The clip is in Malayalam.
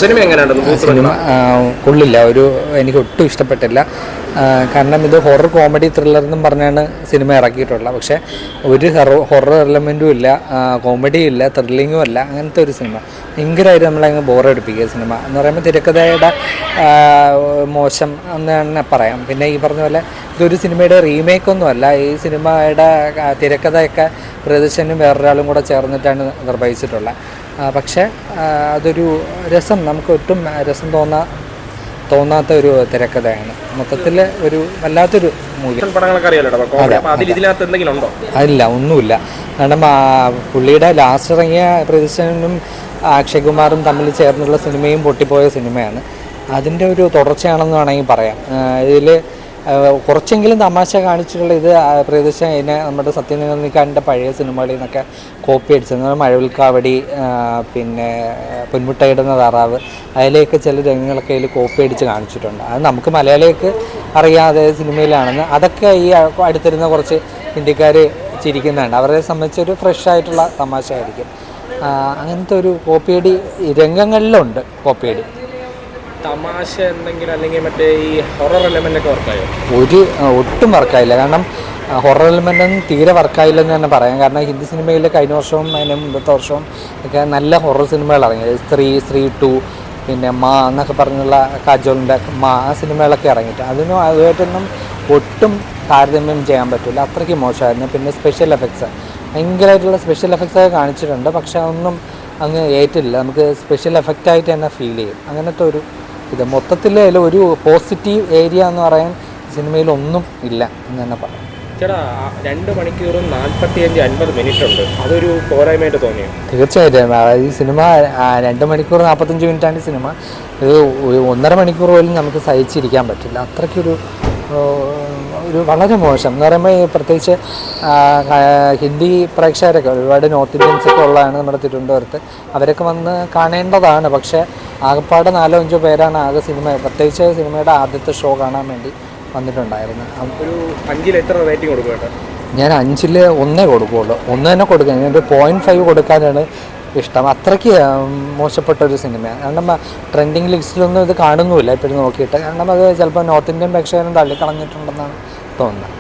സിനിമ കൊള്ളില്ല, എനിക്ക് ഒട്ടും ഇഷ്ടപ്പെട്ടില്ല. കാരണം ഇത് ഹൊറർ കോമഡി ത്രില്ലർ എന്നും പറഞ്ഞാണ് സിനിമ ഇറക്കിയിട്ടുള്ളത്. പക്ഷേ ഒരു ഹൊറർ എലമെൻറ്റും ഇല്ല, കോമഡിയും ഇല്ല, ത്രില്ലിങ്ങും അല്ല. അങ്ങനത്തെ ഒരു സിനിമ ഭയങ്കരമായിട്ട് നമ്മളങ്ങ് ബോറടിപ്പിക്കുക. സിനിമ എന്ന് പറയുമ്പോൾ തിരക്കഥയുടെ മോശം എന്ന് തന്നെ പറയാം. പിന്നെ ഈ പറഞ്ഞ പോലെ ഇതൊരു സിനിമയുടെ റീമേക്കൊന്നും അല്ല. ഈ സിനിമയുടെ തിരക്കഥയൊക്കെ പ്രദർശനും വേറൊരാളും കൂടെ ചേർന്നിട്ടാണ് നിർവഹിച്ചിട്ടുള്ളത്. പക്ഷേ അതൊരു നമുക്ക് ഒട്ടും രസം തോന്നാത്ത ഒരു തിരക്കഥയാണ്. മൊത്തത്തിൽ ഒരു വല്ലാത്തൊരു മൂവി. അതില്ല, ഒന്നുമില്ല. കാരണം പുള്ളിയുടെ ലാസ്റ്റ് ഇറങ്ങിയ പ്രദർശനും അക്ഷയ് കുമാറും തമ്മിൽ ചേർന്നുള്ള സിനിമയും പൊട്ടിപ്പോയ സിനിമയാണ്. അതിൻ്റെ ഒരു തുടർച്ചയാണെന്ന് വേണമെങ്കിൽ പറയാം. ഇതിൽ കുറച്ചെങ്കിലും തമാശ കാണിച്ചിട്ടുള്ള ഇത് പ്രദർശനം ഇതിനെ നമ്മുടെ സത്യനിധിക്കാരൻ്റെ പഴയ സിനിമകളിൽ നിന്നൊക്കെ കോപ്പി അടിച്ചത്. മഴവിൽക്കാവടി, പിന്നെ പൊന്മുട്ടയിടുന്ന താറാവ്, അതിലേക്ക് ചില രംഗങ്ങളൊക്കെ അതിൽ കോപ്പി അടിച്ച് കാണിച്ചിട്ടുണ്ട്. അത് നമുക്ക് മലയാളികൾക്ക് അറിയാതെ സിനിമയിലാണെന്ന് അതൊക്കെ ഈ അടുത്തിരുന്ന കുറച്ച് ഹിന്ദിക്കാർ ചിരിക്കുന്നുണ്ട്. അവരെ സംബന്ധിച്ചൊരു ഫ്രഷ് ആയിട്ടുള്ള തമാശ ആയിരിക്കും. അങ്ങനത്തെ ഒരു കോപ്പിയടി രംഗങ്ങളിലുണ്ട്. കോപ്പിയടി തമാശ എന്തെങ്കിലും അല്ലെങ്കിൽ മറ്റേ ഈ ഹൊറർ എലമെൻ്റ് ഒക്കെ വർക്കായോ? ഒട്ടും വർക്കായില്ല. കാരണം ഹൊറർ എലമെൻ്റൊന്നും തീരെ വർക്കായില്ലെന്ന് തന്നെ പറയാം. കാരണം ഹിന്ദി സിനിമയിൽ കഴിഞ്ഞ വർഷവും അതിന് മുമ്പത്തെ വർഷവും ഒക്കെ നല്ല ഹൊറർ സിനിമകൾ ഇറങ്ങിയത്. സ്ത്രീ 2, പിന്നെ എന്നൊക്കെ പറഞ്ഞുള്ള കാജോളിൻ്റെ ആ സിനിമകളൊക്കെ ഇറങ്ങിയിട്ട് അതുമായിട്ടൊന്നും ഒട്ടും താരതമ്യം ചെയ്യാൻ പറ്റില്ല. അത്രയ്ക്ക് മോശമായിരുന്നു. പിന്നെ സ്പെഷ്യൽ എഫക്ട്സ് ഭയങ്കരമായിട്ടുള്ള സ്പെഷ്യൽ എഫക്ട്സൊക്കെ കാണിച്ചിട്ടുണ്ട്. പക്ഷെ അതൊന്നും അങ്ങ് ഏറ്റില്ല. നമുക്ക് സ്പെഷ്യൽ എഫക്റ്റായിട്ട് തന്നെ ഫീൽ ചെയ്യും. അങ്ങനത്തെ ഒരു മൊത്തത്തിൽ ഒരു പോസിറ്റീവ് ഏരിയ എന്ന് പറയാൻ സിനിമയിലൊന്നും ഇല്ല എന്ന് തന്നെ പറയാം. ചേട്ടാ 2 മണിക്കൂറും 45-50 മിനിറ്റ് ഉണ്ട്, അതൊരു പോരായ്മയായിട്ട് തോന്നിയോ? തീർച്ചയായിട്ടും. ഈ സിനിമ 2 മണിക്കൂർ 45 മിനിറ്റാണ് സിനിമ. ഇത് 1.5 മണിക്കൂർ പോലും നമുക്ക് സഹിച്ചിരിക്കാൻ പറ്റില്ല. അത്രയ്ക്കൊരു വളരെ മോശം എന്ന് പറയുമ്പോൾ പ്രത്യേകിച്ച് ഹിന്ദി പ്രേക്ഷകരൊക്കെ ഒരുപാട് നോർത്ത് ഇന്ത്യൻസൊക്കെ ഉള്ളതാണ് നമ്മുടെ തിരുവനന്തപുരത്ത്. അവരൊക്കെ വന്ന് കാണേണ്ടതാണ്. പക്ഷേ ആകെപ്പാടെ 4-5 പേരാണ് ആകെ പ്രത്യേകിച്ച് സിനിമയുടെ ആദ്യത്തെ ഷോ കാണാൻ വേണ്ടി വന്നിട്ടുണ്ടായിരുന്നു. ഒരു 5-ൽ എത്ര റേറ്റിംഗ് കൊടുക്കും? ഞാൻ 5-ൽ 1 കൊടുക്കുകയുള്ളൂ. 1 തന്നെ കൊടുക്കാൻ ഞാനൊരു 0.5 കൊടുക്കാനാണ് ഇഷ്ടം. അത്രയ്ക്ക് മോശപ്പെട്ട ഒരു സിനിമയാണ്. കാരണം ട്രെൻഡിങ് ലിസ്റ്റിലൊന്നും ഇത് കാണുന്നുമില്ല ഇപ്പോഴും നോക്കിയിട്ട്. കാരണം അത് ചിലപ്പോൾ നോർത്ത് ഇന്ത്യൻ പ്രേക്ഷകരും തള്ളിക്കളഞ്ഞിട്ടുണ്ടെന്നാണ് തോന്നുന്നത്.